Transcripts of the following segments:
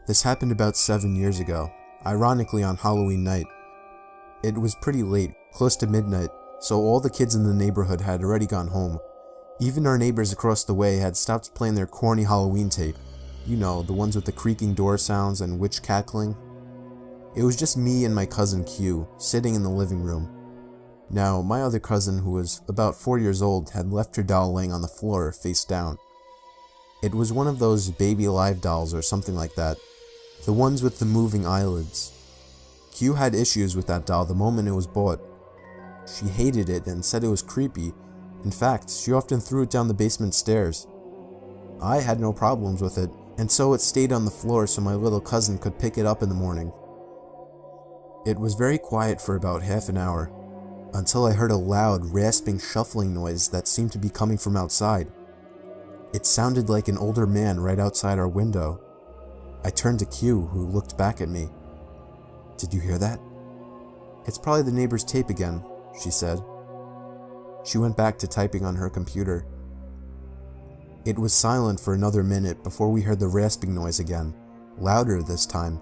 This happened about 7 years ago, ironically on Halloween night. It was pretty late, close to midnight, so all the kids in the neighborhood had already gone home. Even our neighbors across the way had stopped playing their corny Halloween tape. You know, the ones with the creaking door sounds and witch cackling. It was just me and my cousin Q, sitting in the living room. Now, my other cousin, who was about 4 years old, had left her doll laying on the floor, face down. It was one of those baby alive dolls or something like that. The ones with the moving eyelids. Q had issues with that doll the moment it was bought. She hated it and said it was creepy. In fact, she often threw it down the basement stairs. I had no problems with it, and so it stayed on the floor so my little cousin could pick it up in the morning. It was very quiet for about half an hour, until I heard a loud, rasping, shuffling noise that seemed to be coming from outside. It sounded like an older man right outside our window. I turned to Q, who looked back at me. "Did you hear that?" "It's probably the neighbor's tape again," she said. She went back to typing on her computer. It was silent for another minute before we heard the rasping noise again, louder this time.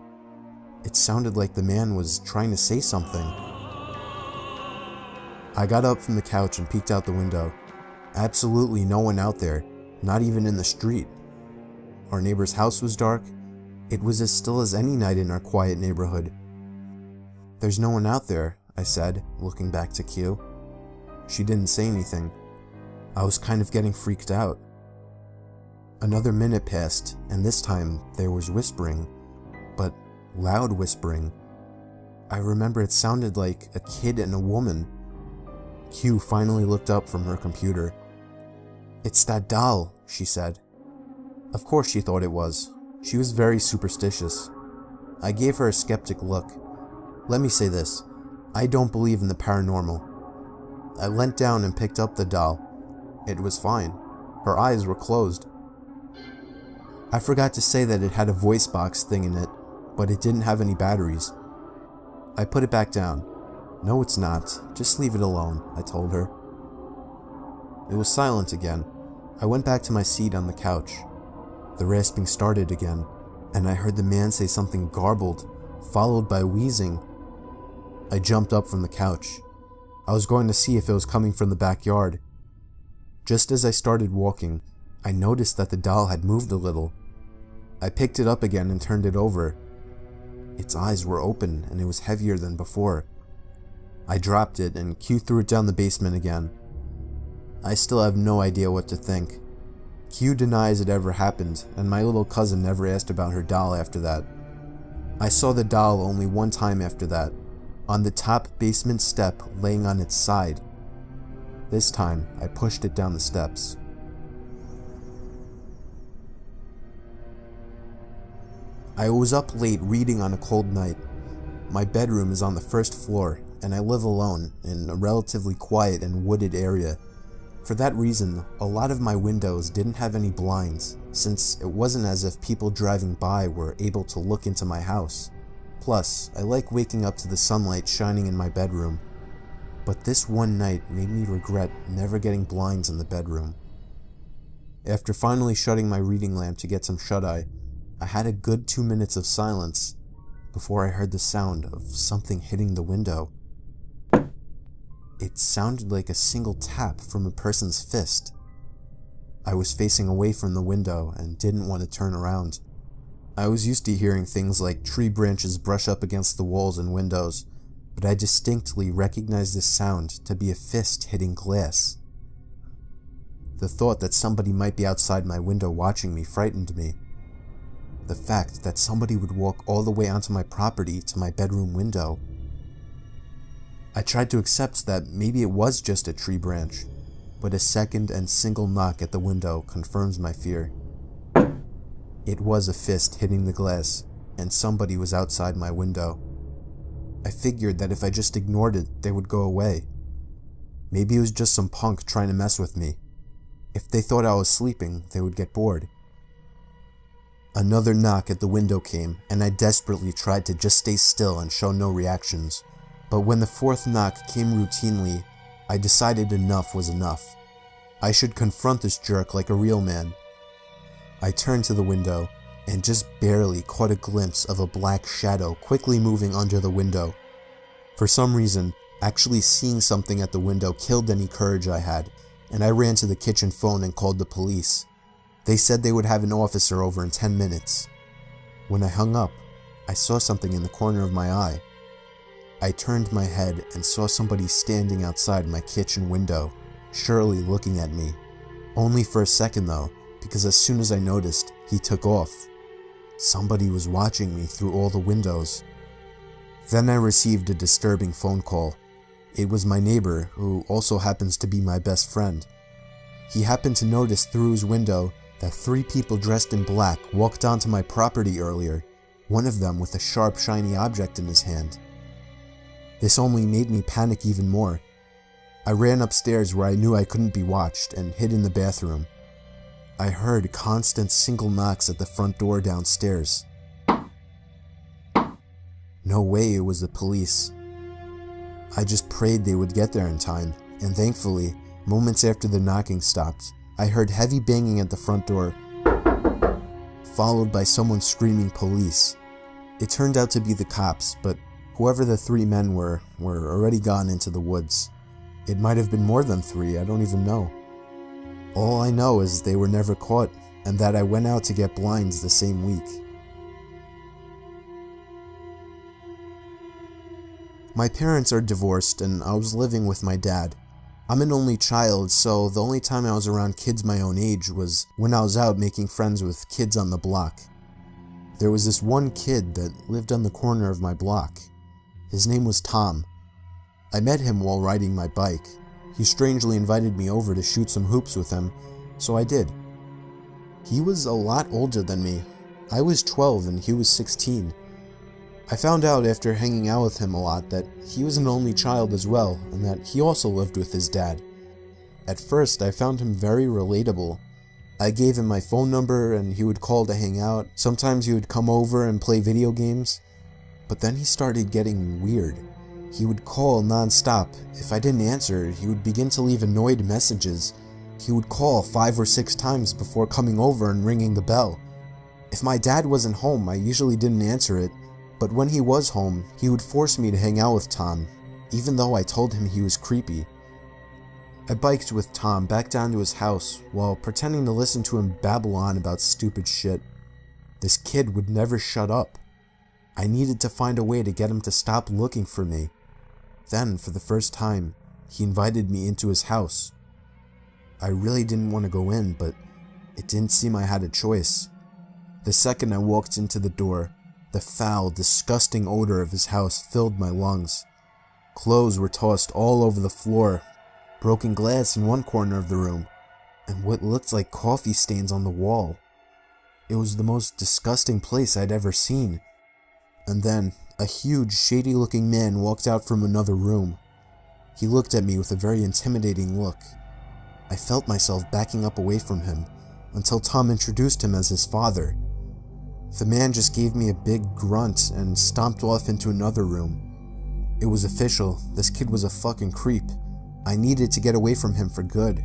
It sounded like the man was trying to say something. I got up from the couch and peeked out the window. Absolutely no one out there, not even in the street. Our neighbor's house was dark. It was as still as any night in our quiet neighborhood. "There's no one out there," I said, looking back to Q. She didn't say anything. I was kind of getting freaked out. Another minute passed, and this time there was whispering, but loud whispering. I remember it sounded like a kid and a woman. Q finally looked up from her computer. "It's that doll," she said. Of course she thought it was. She was very superstitious. I gave her a skeptic look. Let me say this, I don't believe in the paranormal. I leant down and picked up the doll. It was fine. Her eyes were closed. I forgot to say that it had a voice box thing in it, but it didn't have any batteries. I put it back down. "No, it's not. Just leave it alone," I told her. It was silent again. I went back to my seat on the couch. The rasping started again, and I heard the man say something garbled, followed by wheezing. I jumped up from the couch. I was going to see if it was coming from the backyard. Just as I started walking, I noticed that the doll had moved a little. I picked it up again and turned it over. Its eyes were open, and it was heavier than before. I dropped it, and Q threw it down the basement again. I still have no idea what to think. Q denies it ever happened, and my little cousin never asked about her doll after that. I saw the doll only one time after that, on the top basement step laying on its side. This time, I pushed it down the steps. I was up late reading on a cold night. My bedroom is on the first floor, and I live alone in a relatively quiet and wooded area. For that reason, a lot of my windows didn't have any blinds, since it wasn't as if people driving by were able to look into my house. Plus, I like waking up to the sunlight shining in my bedroom. But this one night made me regret never getting blinds in the bedroom. After finally shutting my reading lamp to get some shut-eye, I had a good 2 minutes of silence before I heard the sound of something hitting the window. It sounded like a single tap from a person's fist. I was facing away from the window and didn't want to turn around. I was used to hearing things like tree branches brush up against the walls and windows, but I distinctly recognized this sound to be a fist hitting glass. The thought that somebody might be outside my window watching me frightened me. The fact that somebody would walk all the way onto my property to my bedroom window. I tried to accept that maybe it was just a tree branch, but a second and single knock at the window confirms my fear. It was a fist hitting the glass, and somebody was outside my window. I figured that if I just ignored it, they would go away. Maybe it was just some punk trying to mess with me. If they thought I was sleeping, they would get bored. Another knock at the window came, and I desperately tried to just stay still and show no reactions. But when the fourth knock came routinely, I decided enough was enough. I should confront this jerk like a real man. I turned to the window, and just barely caught a glimpse of a black shadow quickly moving under the window. For some reason, actually seeing something at the window killed any courage I had, and I ran to the kitchen phone and called the police. They said they would have an officer over in 10 minutes. When I hung up, I saw something in the corner of my eye. I turned my head and saw somebody standing outside my kitchen window, surely looking at me. Only for a second though, because as soon as I noticed, he took off. Somebody was watching me through all the windows. Then I received a disturbing phone call. It was my neighbor, who also happens to be my best friend. He happened to notice through his window that 3 people dressed in black walked onto my property earlier, one of them with a sharp, shiny object in his hand. This only made me panic even more. I ran upstairs where I knew I couldn't be watched and hid in the bathroom. I heard constant single knocks at the front door downstairs. No way it was the police. I just prayed they would get there in time, and thankfully, moments after the knocking stopped, I heard heavy banging at the front door, followed by someone screaming police. It turned out to be the cops, but whoever the 3 men were already gone into the woods. It might have been more than 3, I don't even know. All I know is they were never caught, and that I went out to get blinds the same week. My parents are divorced, and I was living with my dad. I'm an only child, so the only time I was around kids my own age was when I was out making friends with kids on the block. There was this one kid that lived on the corner of my block. His name was Tom. I met him while riding my bike. He strangely invited me over to shoot some hoops with him, so I did. He was a lot older than me. I was 12 and he was 16. I found out after hanging out with him a lot that he was an only child as well, and that he also lived with his dad. At first, I found him very relatable. I gave him my phone number and he would call to hang out. Sometimes he would come over and play video games. But then he started getting weird. He would call non-stop. If I didn't answer, he would begin to leave annoyed messages. He would call 5 or 6 times before coming over and ringing the bell. If my dad wasn't home, I usually didn't answer it. But when he was home, he would force me to hang out with Tom, even though I told him he was creepy. I biked with Tom back down to his house while pretending to listen to him babble on about stupid shit. This kid would never shut up. I needed to find a way to get him to stop looking for me. Then, for the first time, he invited me into his house. I really didn't want to go in, but it didn't seem I had a choice. The second I walked into the door, the foul, disgusting odor of his house filled my lungs. Clothes were tossed all over the floor, broken glass in one corner of the room, and what looked like coffee stains on the wall. It was the most disgusting place I'd ever seen. And then, a huge, shady-looking man walked out from another room. He looked at me with a very intimidating look. I felt myself backing up away from him, until Tom introduced him as his father. The man just gave me a big grunt and stomped off into another room. It was official, this kid was a fucking creep. I needed to get away from him for good.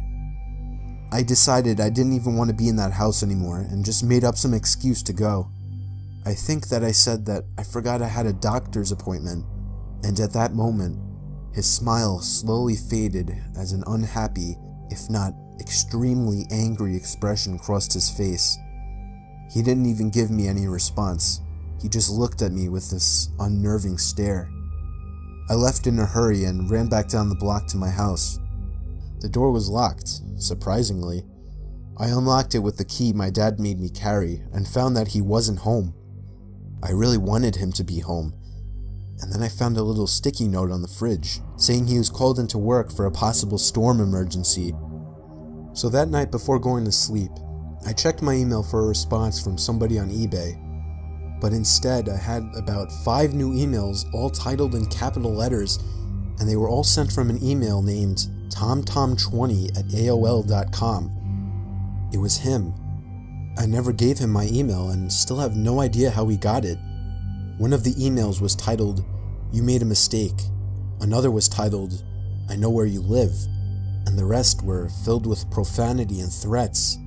I decided I didn't even want to be in that house anymore and just made up some excuse to go. I think that I said that I forgot I had a doctor's appointment, and at that moment, his smile slowly faded as an unhappy, if not extremely angry expression crossed his face. He didn't even give me any response. He just looked at me with this unnerving stare. I left in a hurry and ran back down the block to my house. The door was locked, surprisingly. I unlocked it with the key my dad made me carry and found that he wasn't home. I really wanted him to be home. And then I found a little sticky note on the fridge saying he was called into work for a possible storm emergency. So that night before going to sleep, I checked my email for a response from somebody on eBay, but instead I had about 5 new emails all titled in capital letters, and they were all sent from an email named tomtom20@aol.com. It was him. I never gave him my email and still have no idea how he got it. One of the emails was titled, "You made a mistake." Another was titled, "I know where you live," and the rest were filled with profanity and threats.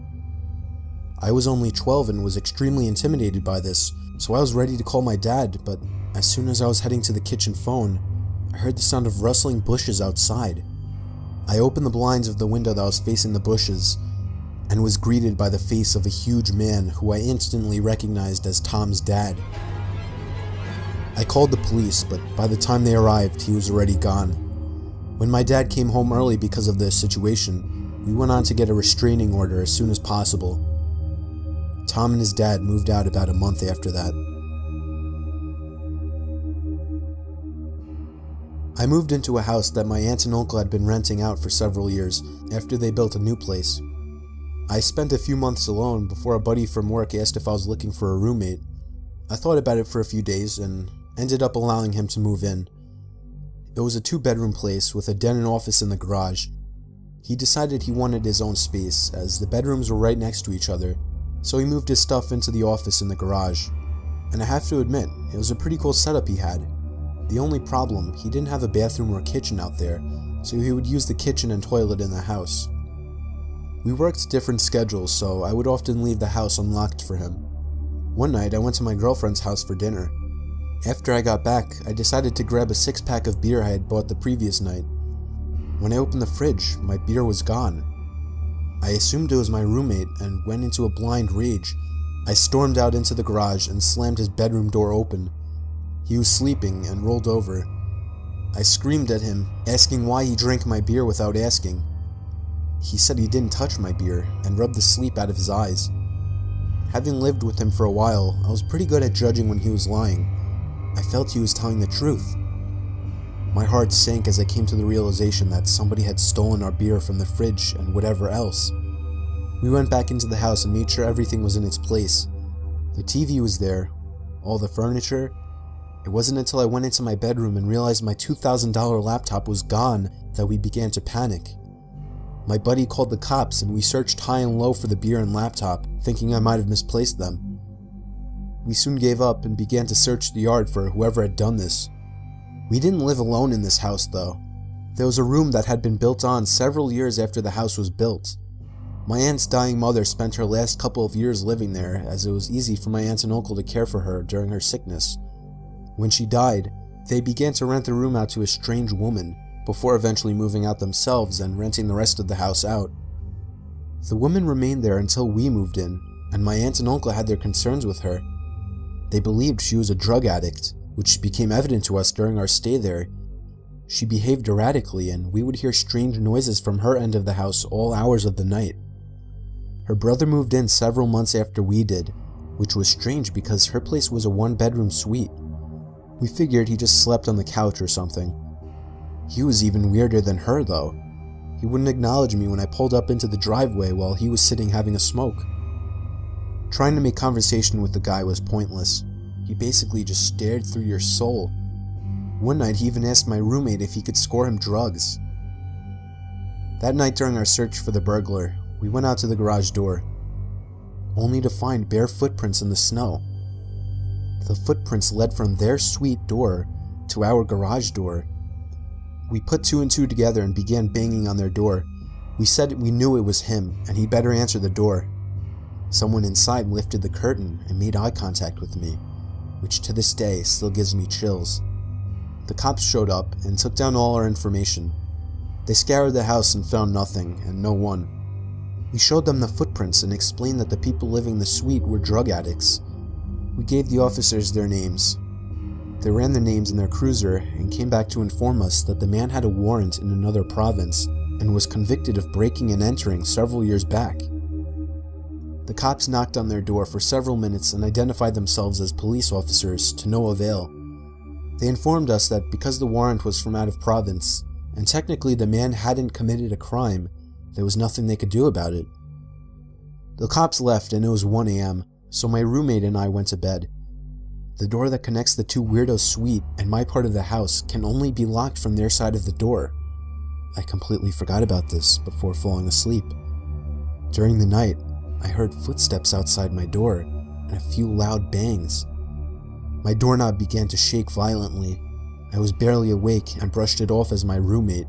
I was only 12 and was extremely intimidated by this, so I was ready to call my dad, but as soon as I was heading to the kitchen phone, I heard the sound of rustling bushes outside. I opened the blinds of the window that was facing the bushes and was greeted by the face of a huge man who I instantly recognized as Tom's dad. I called the police, but by the time they arrived, he was already gone. When my dad came home early because of this situation, we went on to get a restraining order as soon as possible. Tom and his dad moved out about a month after that. I moved into a house that my aunt and uncle had been renting out for several years after they built a new place. I spent a few months alone before a buddy from work asked if I was looking for a roommate. I thought about it for a few days and ended up allowing him to move in. It was a 2-bedroom place with a den and office in the garage. He decided he wanted his own space as the bedrooms were right next to each other, so he moved his stuff into the office in the garage. And I have to admit, it was a pretty cool setup he had. The only problem, he didn't have a bathroom or kitchen out there, so he would use the kitchen and toilet in the house. We worked different schedules, so I would often leave the house unlocked for him. One night, I went to my girlfriend's house for dinner. After I got back, I decided to grab a 6-pack of beer I had bought the previous night. When I opened the fridge, my beer was gone. I assumed it was my roommate and went into a blind rage. I stormed out into the garage and slammed his bedroom door open. He was sleeping and rolled over. I screamed at him, asking why he drank my beer without asking. He said he didn't touch my beer and rubbed the sleep out of his eyes. Having lived with him for a while, I was pretty good at judging when he was lying. I felt he was telling the truth. My heart sank as I came to the realization that somebody had stolen our beer from the fridge and whatever else. We went back into the house and made sure everything was in its place. The TV was there, all the furniture. It wasn't until I went into my bedroom and realized my $2,000 laptop was gone that we began to panic. My buddy called the cops and we searched high and low for the beer and laptop, thinking I might have misplaced them. We soon gave up and began to search the yard for whoever had done this. We didn't live alone in this house though. There was a room that had been built on several years after the house was built. My aunt's dying mother spent her last couple of years living there, as it was easy for my aunt and uncle to care for her during her sickness. When she died, they began to rent the room out to a strange woman, before eventually moving out themselves and renting the rest of the house out. The woman remained there until we moved in, and my aunt and uncle had their concerns with her. They believed she was a drug addict, which became evident to us during our stay there. She behaved erratically, and we would hear strange noises from her end of the house all hours of the night. Her brother moved in several months after we did, which was strange because her place was a 1-bedroom suite. We figured he just slept on the couch or something. He was even weirder than her though. He wouldn't acknowledge me when I pulled up into the driveway while he was sitting having a smoke. Trying to make conversation with the guy was pointless. He basically just stared through your soul. One night he even asked my roommate if he could score him drugs. That night during our search for the burglar, we went out to the garage door, only to find bare footprints in the snow. The footprints led from their suite door to our garage door. We put 2 and 2 together and began banging on their door. We said we knew it was him and he better answer the door. Someone inside lifted the curtain and made eye contact with me, which to this day still gives me chills. The cops showed up and took down all our information. They scoured the house and found nothing and no one. We showed them the footprints and explained that the people living in the suite were drug addicts. We gave the officers their names. They ran their names in their cruiser and came back to inform us that the man had a warrant in another province and was convicted of breaking and entering several years back. The cops knocked on their door for several minutes and identified themselves as police officers to no avail. They informed us that because the warrant was from out of province, and technically the man hadn't committed a crime, there was nothing they could do about it. The cops left and it was 1 a.m., so my roommate and I went to bed. The door that connects the 2 weirdos' suite and my part of the house can only be locked from their side of the door. I completely forgot about this before falling asleep. During the night, I heard footsteps outside my door and a few loud bangs. My doorknob began to shake violently. I was barely awake and brushed it off as my roommate.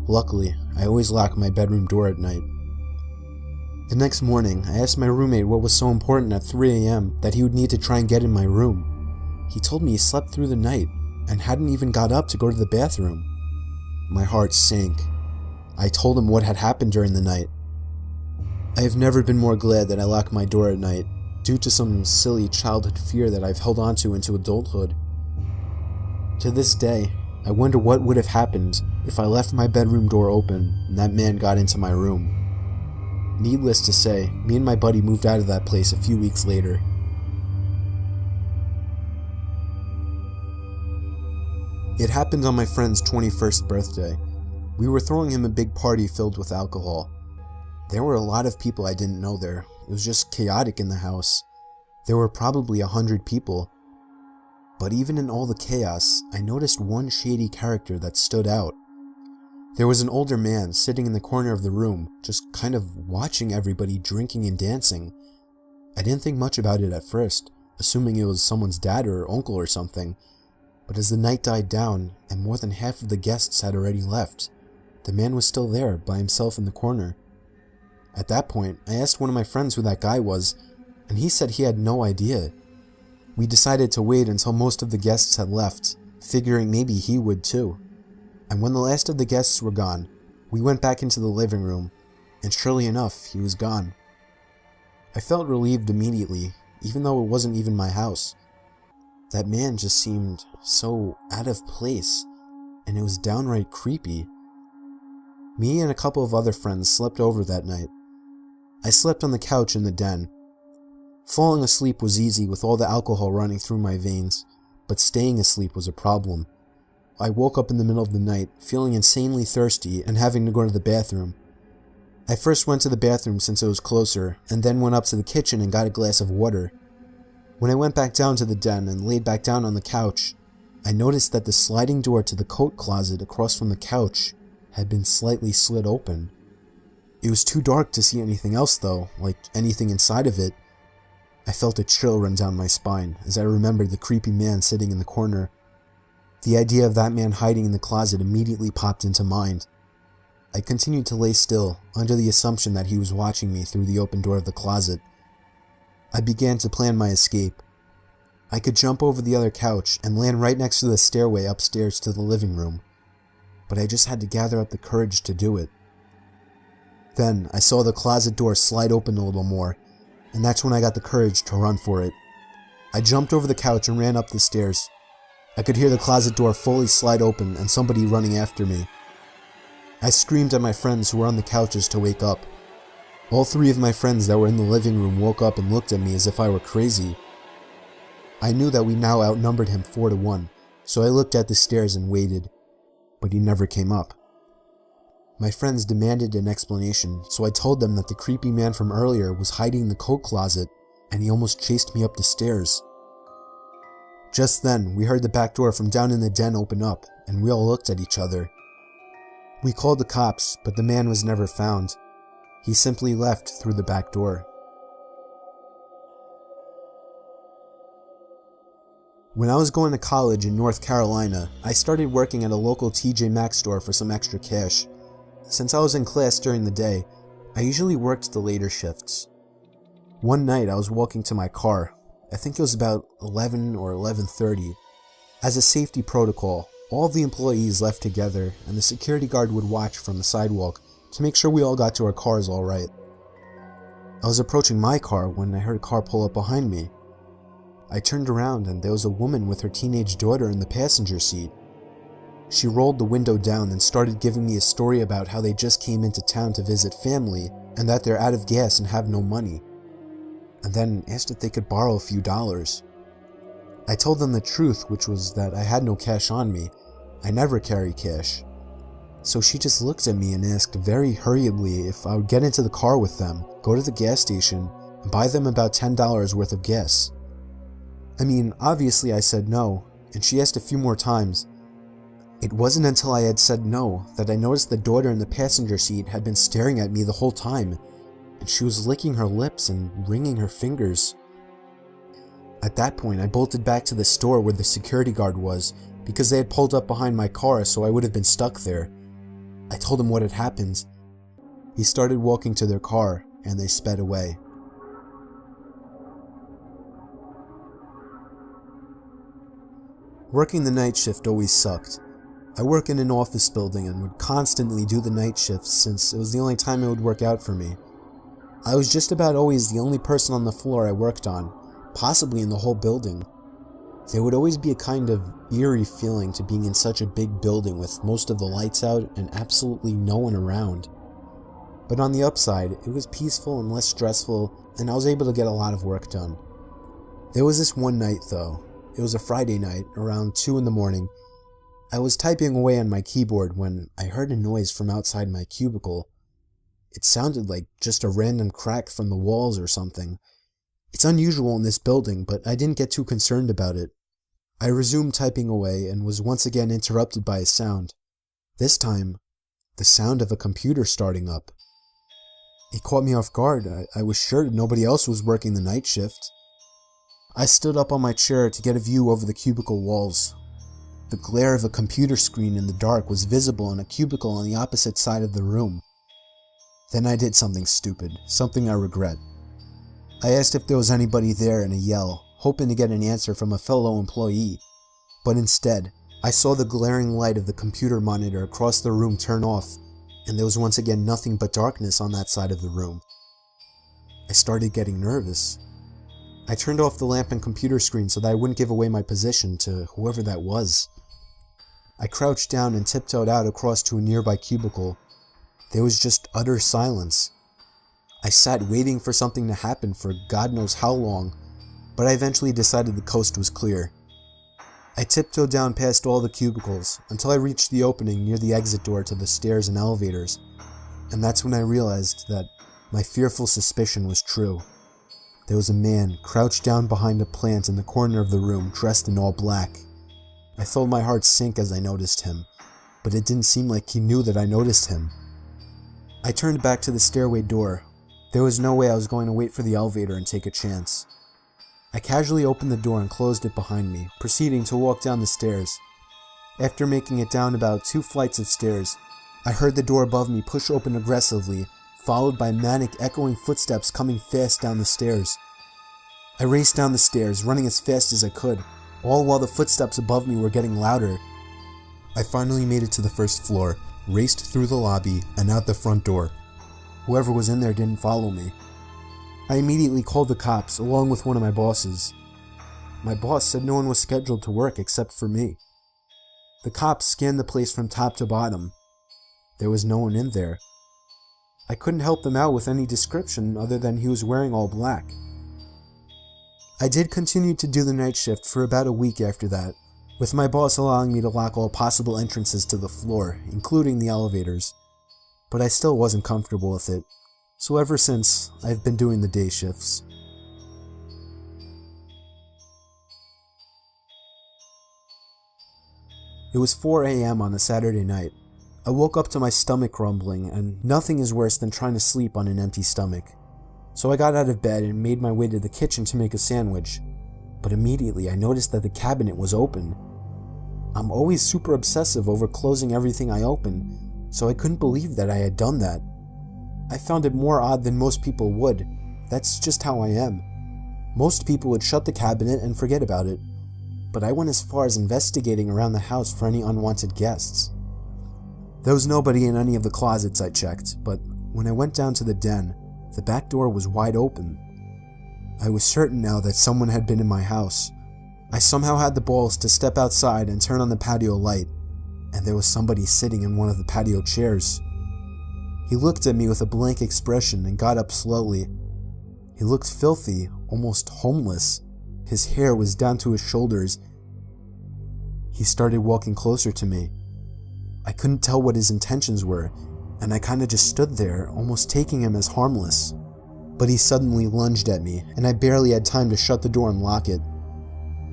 Luckily, I always lock my bedroom door at night. The next morning, I asked my roommate what was so important at 3 a.m. that he would need to try and get in my room. He told me he slept through the night and hadn't even got up to go to the bathroom. My heart sank. I told him what had happened during the night. I have never been more glad that I locked my door at night, due to some silly childhood fear that I've held onto into adulthood. To this day, I wonder what would have happened if I left my bedroom door open and that man got into my room. Needless to say, me and my buddy moved out of that place a few weeks later. It happened on my friend's 21st birthday. We were throwing him a big party filled with alcohol. There were a lot of people I didn't know there. It was just chaotic in the house. There were probably 100 people. But even in all the chaos, I noticed one shady character that stood out. There was an older man sitting in the corner of the room, just kind of watching everybody drinking and dancing. I didn't think much about it at first, assuming it was someone's dad or uncle or something. But as the night died down, and more than half of the guests had already left, the man was still there by himself in the corner. At that point, I asked one of my friends who that guy was, and he said he had no idea. We decided to wait until most of the guests had left, figuring maybe he would too. And when the last of the guests were gone, we went back into the living room, and surely enough, he was gone. I felt relieved immediately, even though it wasn't even my house. That man just seemed so out of place, and it was downright creepy. Me and a couple of other friends slept over that night. I slept on the couch in the den. Falling asleep was easy with all the alcohol running through my veins, but staying asleep was a problem. I woke up in the middle of the night, feeling insanely thirsty and having to go to the bathroom. I first went to the bathroom since it was closer, and then went up to the kitchen and got a glass of water. When I went back down to the den and laid back down on the couch, I noticed that the sliding door to the coat closet across from the couch had been slightly slid open. It was too dark to see anything else though, like anything inside of it. I felt a chill run down my spine as I remembered the creepy man sitting in the corner. The idea of that man hiding in the closet immediately popped into mind. I continued to lay still, under the assumption that he was watching me through the open door of the closet. I began to plan my escape. I could jump over the other couch and land right next to the stairway upstairs to the living room, but I just had to gather up the courage to do it. Then I saw the closet door slide open a little more, and that's when I got the courage to run for it. I jumped over the couch and ran up the stairs. I could hear the closet door fully slide open and somebody running after me. I screamed at my friends who were on the couches to wake up. All three of my friends that were in the living room woke up and looked at me as if I were crazy. I knew that we now outnumbered him 4-1, so I looked at the stairs and waited, but he never came up. My friends demanded an explanation, so I told them that the creepy man from earlier was hiding in the coat closet, and he almost chased me up the stairs. Just then, we heard the back door from down in the den open up, and we all looked at each other. We called the cops, but the man was never found. He simply left through the back door. When I was going to college in North Carolina, I started working at a local TJ Maxx store for some extra cash. Since I was in class during the day, I usually worked the later shifts. One night I was walking to my car. I think it was about 11 or 11:30. As a safety protocol, all of the employees left together and the security guard would watch from the sidewalk to make sure we all got to our cars all right. I was approaching my car when I heard a car pull up behind me. I turned around and there was a woman with her teenage daughter in the passenger seat. She rolled the window down and started giving me a story about how they just came into town to visit family and that they're out of gas and have no money, and then asked if they could borrow a few dollars. I told them the truth, which was that I had no cash on me. I never carry cash. So she just looked at me and asked very hurriedly if I would get into the car with them, go to the gas station, and buy them about $10 worth of gas. I mean, obviously I said no, and she asked a few more times. It wasn't until I had said no that I noticed the daughter in the passenger seat had been staring at me the whole time, and she was licking her lips and wringing her fingers. At that point, I bolted back to the store where the security guard was, because they had pulled up behind my car, so I would have been stuck there. I told him what had happened. He started walking to their car, and they sped away. Working the night shift always sucked. I work in an office building and would constantly do the night shifts since it was the only time it would work out for me. I was just about always the only person on the floor I worked on, possibly in the whole building. There would always be a kind of eerie feeling to being in such a big building with most of the lights out and absolutely no one around. But on the upside, it was peaceful and less stressful, and I was able to get a lot of work done. There was this one night though. It was a Friday night, around 2 in the morning. I was typing away on my keyboard when I heard a noise from outside my cubicle. It sounded like just a random crack from the walls or something. It's unusual in this building, but I didn't get too concerned about it. I resumed typing away and was once again interrupted by a sound. This time, the sound of a computer starting up. It caught me off guard. I was sure nobody else was working the night shift. I stood up on my chair to get a view over the cubicle walls. The glare of a computer screen in the dark was visible in a cubicle on the opposite side of the room. Then I did something stupid, something I regret. I asked if there was anybody there in a yell, hoping to get an answer from a fellow employee. But instead, I saw the glaring light of the computer monitor across the room turn off, and there was once again nothing but darkness on that side of the room. I started getting nervous. I turned off the lamp and computer screen so that I wouldn't give away my position to whoever that was. I crouched down and tiptoed out across to a nearby cubicle. There was just utter silence. I sat waiting for something to happen for God knows how long, but I eventually decided the coast was clear. I tiptoed down past all the cubicles until I reached the opening near the exit door to the stairs and elevators, and that's when I realized that my fearful suspicion was true. There was a man crouched down behind a plant in the corner of the room, dressed in all black. I felt my heart sink as I noticed him, but it didn't seem like he knew that I noticed him. I turned back to the stairway door. There was no way I was going to wait for the elevator and take a chance. I casually opened the door and closed it behind me, proceeding to walk down the stairs. After making it down about 2 flights of stairs, I heard the door above me push open aggressively, followed by manic echoing footsteps coming fast down the stairs. I raced down the stairs, running as fast as I could, all while the footsteps above me were getting louder. I finally made it to the first floor, raced through the lobby, and out the front door. Whoever was in there didn't follow me. I immediately called the cops, along with one of my bosses. My boss said no one was scheduled to work except for me. The cops scanned the place from top to bottom. There was no one in there. I couldn't help them out with any description other than he was wearing all black. I did continue to do the night shift for about a week after that, with my boss allowing me to lock all possible entrances to the floor, including the elevators. But I still wasn't comfortable with it, so ever since, I've been doing the day shifts. It was 4 a.m. on a Saturday night. I woke up to my stomach rumbling, and nothing is worse than trying to sleep on an empty stomach. So I got out of bed and made my way to the kitchen to make a sandwich. But immediately I noticed that the cabinet was open. I'm always super obsessive over closing everything I open, so I couldn't believe that I had done that. I found it more odd than most people would. That's just how I am. Most people would shut the cabinet and forget about it, but I went as far as investigating around the house for any unwanted guests. There was nobody in any of the closets I checked, but when I went down to the den, the back door was wide open. I was certain now that someone had been in my house. I somehow had the balls to step outside and turn on the patio light, and there was somebody sitting in one of the patio chairs. He looked at me with a blank expression and got up slowly. He looked filthy, almost homeless. His hair was down to his shoulders. He started walking closer to me. I couldn't tell what his intentions were, and I kinda just stood there, almost taking him as harmless. But he suddenly lunged at me, and I barely had time to shut the door and lock it.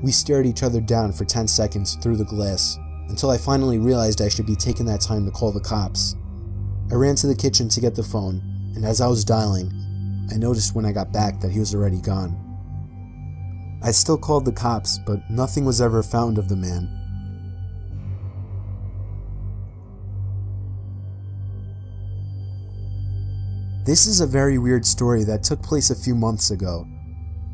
We stared each other down for 10 seconds through the glass, until I finally realized I should be taking that time to call the cops. I ran to the kitchen to get the phone, and as I was dialing, I noticed when I got back that he was already gone. I still called the cops, but nothing was ever found of the man. This is a very weird story that took place a few months ago.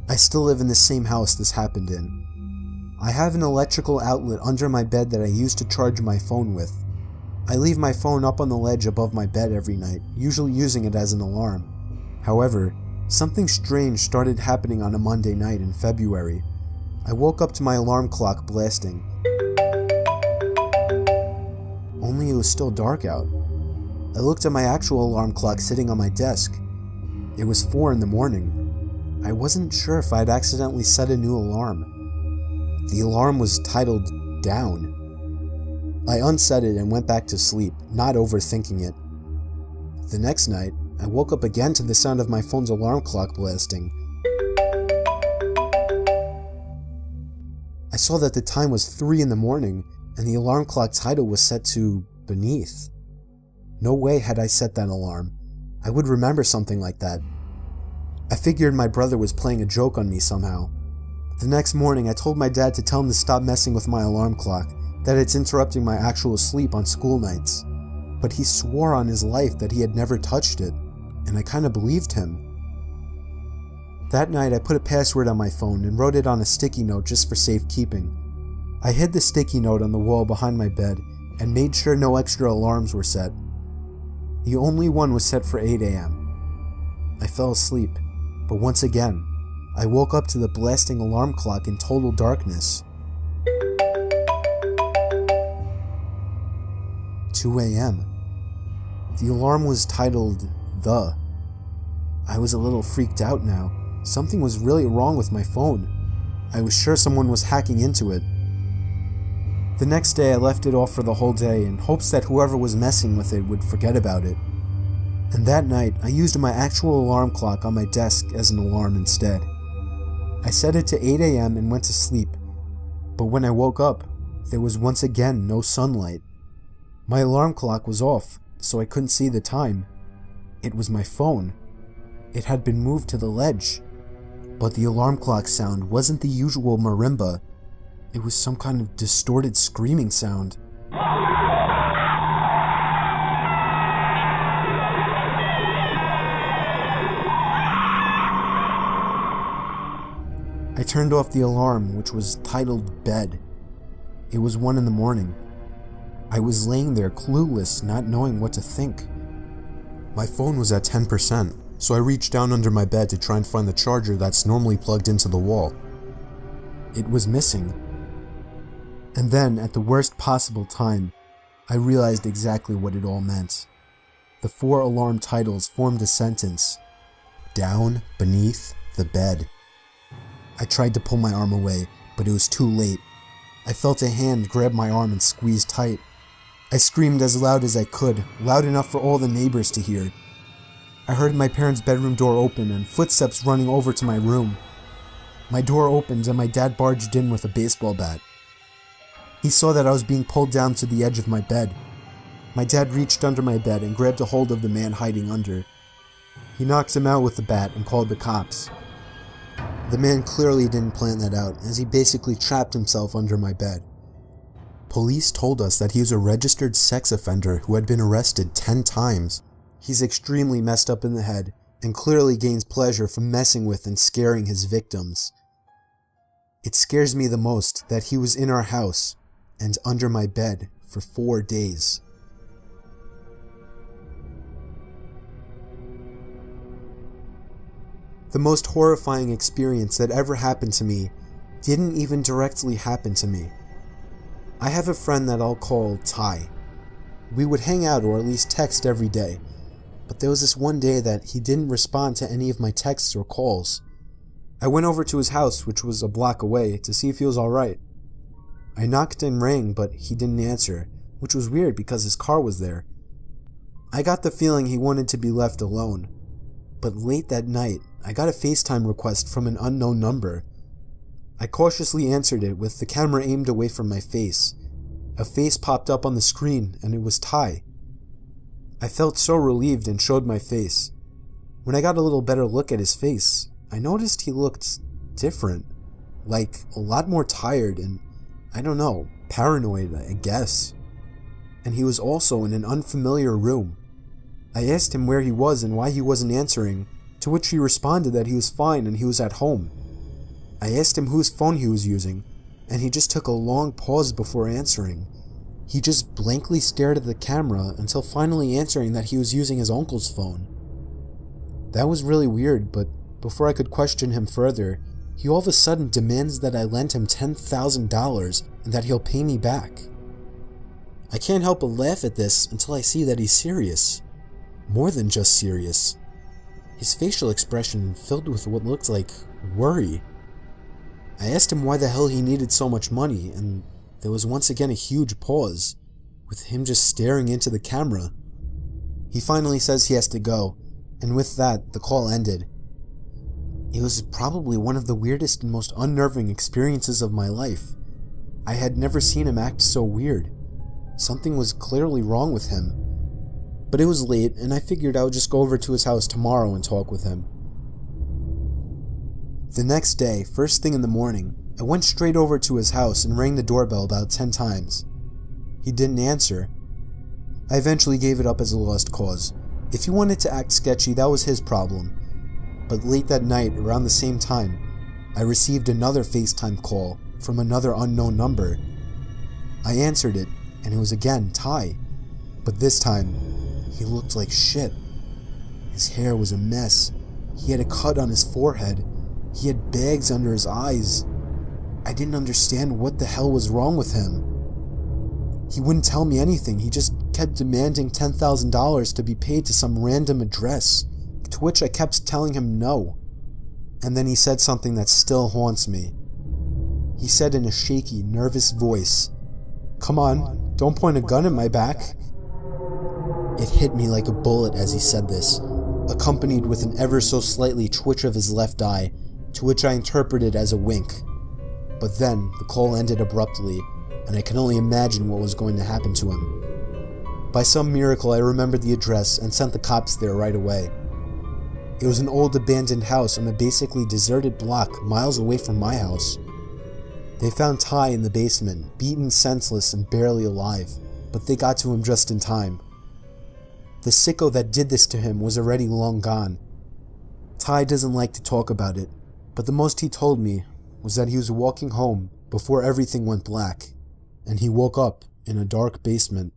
I still live in the same house this happened in. I have an electrical outlet under my bed that I use to charge my phone with. I leave my phone up on the ledge above my bed every night, usually using it as an alarm. However, something strange started happening on a Monday night in February. I woke up to my alarm clock blasting. Only it was still dark out. I looked at my actual alarm clock sitting on my desk. It was 4 in the morning. I wasn't sure if I'd accidentally set a new alarm. The alarm was titled Down. I unset it and went back to sleep, not overthinking it. The next night, I woke up again to the sound of my phone's alarm clock blasting. I saw that the time was 3 in the morning, and the alarm clock title was set to Beneath. No way had I set that alarm. I would remember something like that. I figured my brother was playing a joke on me somehow. The next morning, I told my dad to tell him to stop messing with my alarm clock, that it's interrupting my actual sleep on school nights. But he swore on his life that he had never touched it, and I kinda believed him. That night, I put a password on my phone and wrote it on a sticky note just for safekeeping. I hid the sticky note on the wall behind my bed and made sure no extra alarms were set. The only one was set for 8 a.m. I fell asleep, but once again, I woke up to the blasting alarm clock in total darkness. 2 a.m. The alarm was titled The. I was a little freaked out now. Something was really wrong with my phone. I was sure someone was hacking into it. The next day I left it off for the whole day in hopes that whoever was messing with it would forget about it. And that night I used my actual alarm clock on my desk as an alarm instead. I set it to 8 a.m. and went to sleep, but when I woke up, there was once again no sunlight. My alarm clock was off, so I couldn't see the time. It was my phone. It had been moved to the ledge, but the alarm clock sound wasn't the usual marimba. It was some kind of distorted screaming sound. I turned off the alarm, which was titled Bed. It was 1 in the morning. I was laying there clueless, not knowing what to think. My phone was at 10%, so I reached down under my bed to try and find the charger that's normally plugged into the wall. It was missing. And then, at the worst possible time, I realized exactly what it all meant. The 4 alarm titles formed a sentence. Down beneath the bed. I tried to pull my arm away, but it was too late. I felt a hand grab my arm and squeeze tight. I screamed as loud as I could, loud enough for all the neighbors to hear. I heard my parents' bedroom door open and footsteps running over to my room. My door opened and my dad barged in with a baseball bat. He saw that I was being pulled down to the edge of my bed. My dad reached under my bed and grabbed a hold of the man hiding under. He knocked him out with the bat and called the cops. The man clearly didn't plan that out, as he basically trapped himself under my bed. Police told us that he was a registered sex offender who had been arrested 10 times. He's extremely messed up in the head, and clearly gains pleasure from messing with and scaring his victims. It scares me the most that he was in our house and under my bed for 4 days. The most horrifying experience that ever happened to me didn't even directly happen to me. I have a friend that I'll call Ty. We would hang out or at least text every day, but there was this one day that he didn't respond to any of my texts or calls. I went over to his house, which was a block away, to see if he was alright. I knocked and rang, but he didn't answer, which was weird because his car was there. I got the feeling he wanted to be left alone. But late that night, I got a FaceTime request from an unknown number. I cautiously answered it with the camera aimed away from my face. A face popped up on the screen, and it was Ty. I felt so relieved and showed my face. When I got a little better look at his face, I noticed he looked different. Like, a lot more tired and, I don't know, paranoid, I guess. And he was also in an unfamiliar room. I asked him where he was and why he wasn't answering, to which he responded that he was fine and he was at home. I asked him whose phone he was using, and he just took a long pause before answering. He just blankly stared at the camera until finally answering that he was using his uncle's phone. That was really weird, but before I could question him further, he all of a sudden demands that I lend him $10,000 and that he'll pay me back. I can't help but laugh at this until I see that he's serious. More than just serious. His facial expression filled with what looked like worry. I asked him why the hell he needed so much money, and there was once again a huge pause, with him just staring into the camera. He finally says he has to go, and with that, the call ended. It was probably one of the weirdest and most unnerving experiences of my life. I had never seen him act so weird. Something was clearly wrong with him. But it was late, and I figured I would just go over to his house tomorrow and talk with him. The next day, first thing in the morning, I went straight over to his house and rang the doorbell about 10 times. He didn't answer. I eventually gave it up as a lost cause. If he wanted to act sketchy, that was his problem. But late that night, around the same time, I received another FaceTime call from another unknown number. I answered it, and it was again Ty. But this time, he looked like shit. His hair was a mess. He had a cut on his forehead. He had bags under his eyes. I didn't understand what the hell was wrong with him. He wouldn't tell me anything. He just kept demanding $10,000 to be paid to some random address, to which I kept telling him no. And then he said something that still haunts me. He said in a shaky, nervous voice, "Come on, don't point a gun at my back." It hit me like a bullet as he said this, accompanied with an ever so slightly twitch of his left eye, to which I interpreted as a wink. But then, the call ended abruptly, and I can only imagine what was going to happen to him. By some miracle, I remembered the address and sent the cops there right away. It was an old abandoned house on a basically deserted block miles away from my house. They found Ty in the basement, beaten senseless and barely alive, but they got to him just in time. The sicko that did this to him was already long gone. Ty doesn't like to talk about it, but the most he told me was that he was walking home before everything went black, and he woke up in a dark basement.